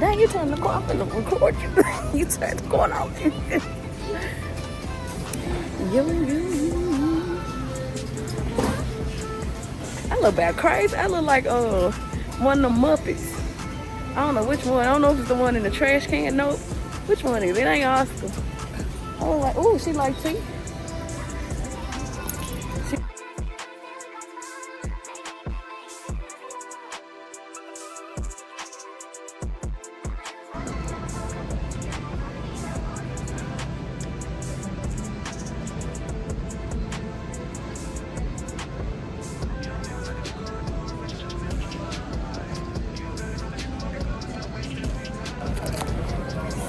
Dang, you turned the car off in the record you. You turned the car off. Yo. I look bad crazy. I look like one of the Muppets. I don't know which one. I don't know if it's the one in the trash can. Nope. Which one is it? It ain't Oscar. I was like, ooh, she like tea.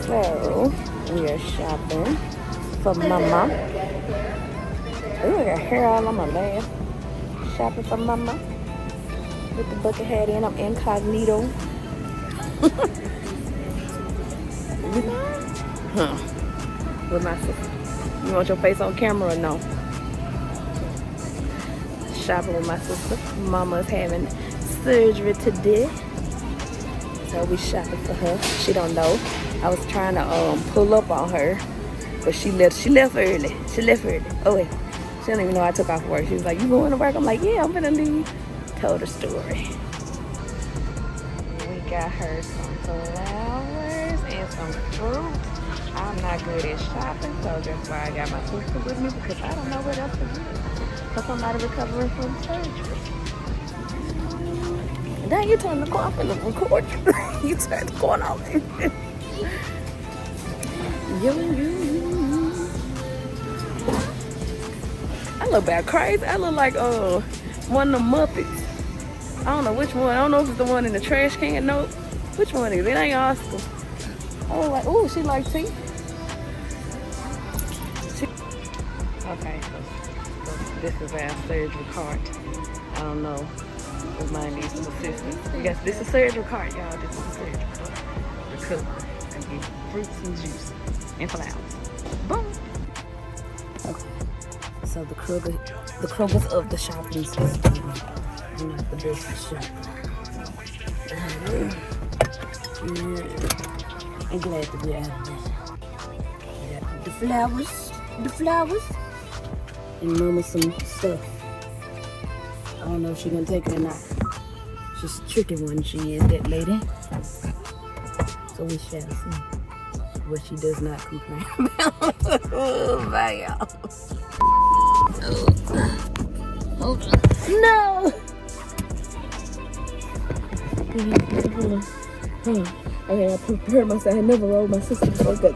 So we are shopping for Mama. Ooh, I got hair all on my leg. Shopping for Mama. With the bucket hat in, I'm incognito. Huh. With my sister. You want your face on camera or no? Shopping with my sister. Mama's having surgery today. So we shopping for her. She don't know. I was trying to pull up on her, but she left early. She left early. Oh wait. She don't even know I took off work. She was like, you going to work? I'm like, yeah, I'm gonna leave. Told her story. We got her some flowers and some fruit. I'm not good at shopping, so that's why I got my sister with me, because I don't know what else to do. Because somebody recovering from surgery. Dang, you turned the car off in the record you. You turned the car off. Yo. I look bad crazy. I look like one of the Muppets. I don't know which one. I don't know if it's the one in the trash can. Nope. Which one is it? It ain't Oscar. I was like, ooh, she like tea. Okay, so this is our surgery cart. I don't know if mine needs some assistance. Yes, this is a surgery cart, y'all. This is a surgery cart. Recovery. And get fruits and juice and flowers. Boom. Okay. So the Kroger's of the shopping system. Not the best shop. I'm glad to be out of this. The flowers, and Mama some stuff. I don't know if she's gonna take it or not. She's a tricky one, she is, that lady. So we shall see what she does not complain about. Oh, bye, y'all. Oh. No! Hold on. Okay, I prepared myself. I never rolled my sister before. Do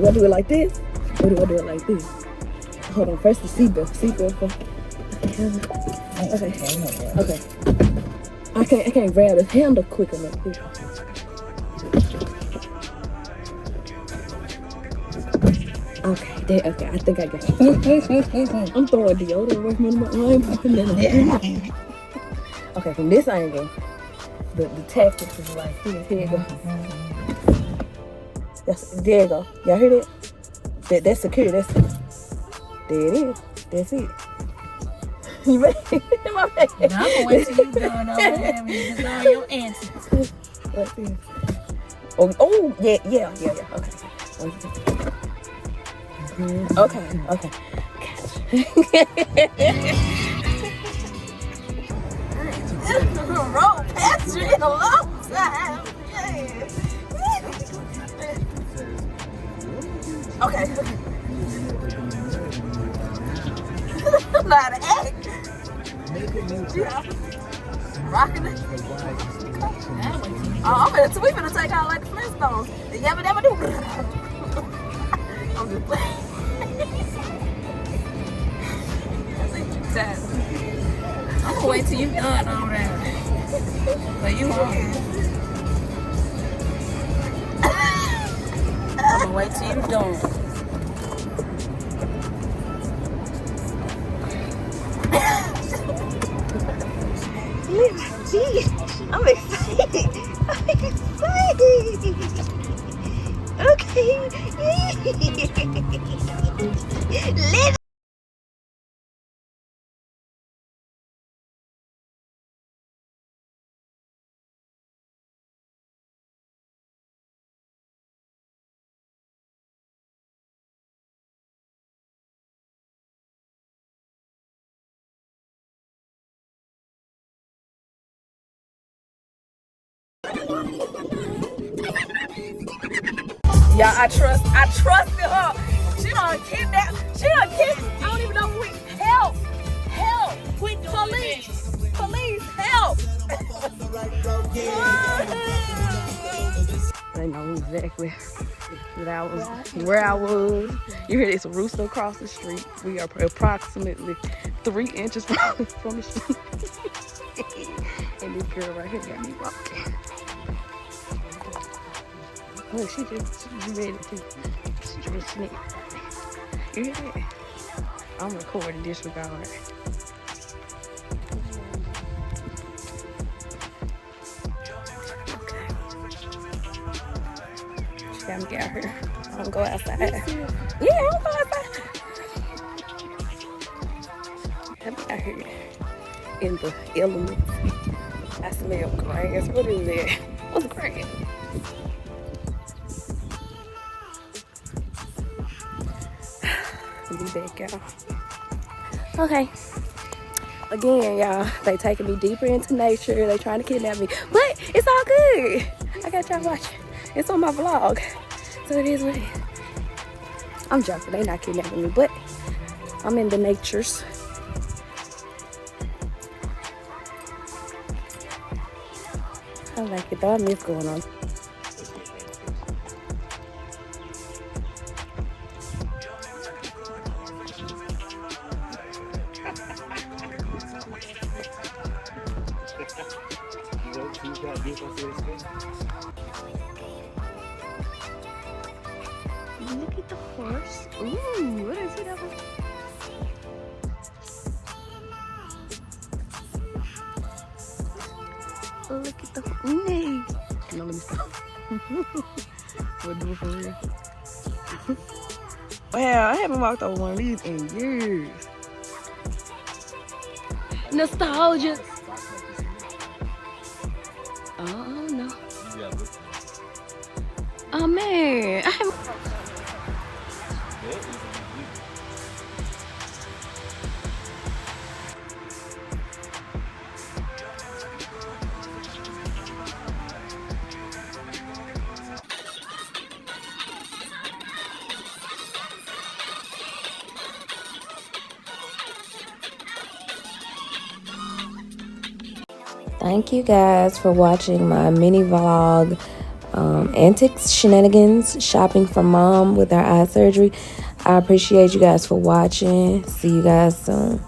I do it like this? Or do I do it like this? Hold on, first the seatbelt. Okay. I can't grab the handle quick enough. Okay, I think I got it. I'm throwing deodorant away from my arm. Okay, from this angle, the tactics is like this. Here you go. There you go. Y'all hear that? That's secure. There it is. That's it. You ready? My bad. I'm gonna wait till you done over there and just all your answers. Let's see. Oh, yeah. Okay. Okay. Roll past you in a long time. Yeah. Okay. I'm not an act. Yeah. Rocking it. We finna take out like the Flintstones. Yabba dabba doo. I'm just playing. I'm gonna wait till you done all that. So you home. I'm gonna wait till you done. I'm excited. Okay. Yeah, I trusted her. She done kidnapped. I don't even know who help. Police, help. They know exactly where I was. You hear this rooster across the street. We are approximately 3 inches from the street. And this girl right here got me walking. Look, she just ready to. She just sneak. You hear that? I'm recording disregard. She got me out here. I don't go outside. Yeah, I don't go outside. I'm out here in the elements. I smell grass. What is that? What's grass? Be back, y'all. Okay. Again, y'all, they taking me deeper into nature. They trying to kidnap me, but it's all good. I got y'all watching. It's on my vlog, so it is what it is. I'm joking. They not kidnapping me, but I'm in the natures. I like it though. I miss going on. Look at the horse. Ooh, what is it? Look at the horse. No, let me stop. We'll do it for real. Wow, I haven't walked over one of these in years. Nostalgia. Oh no. Oh man, I haven't. Thank you guys for watching my mini vlog, antics, shenanigans, shopping for mom with her eye surgery. I appreciate you guys for watching. See you guys soon.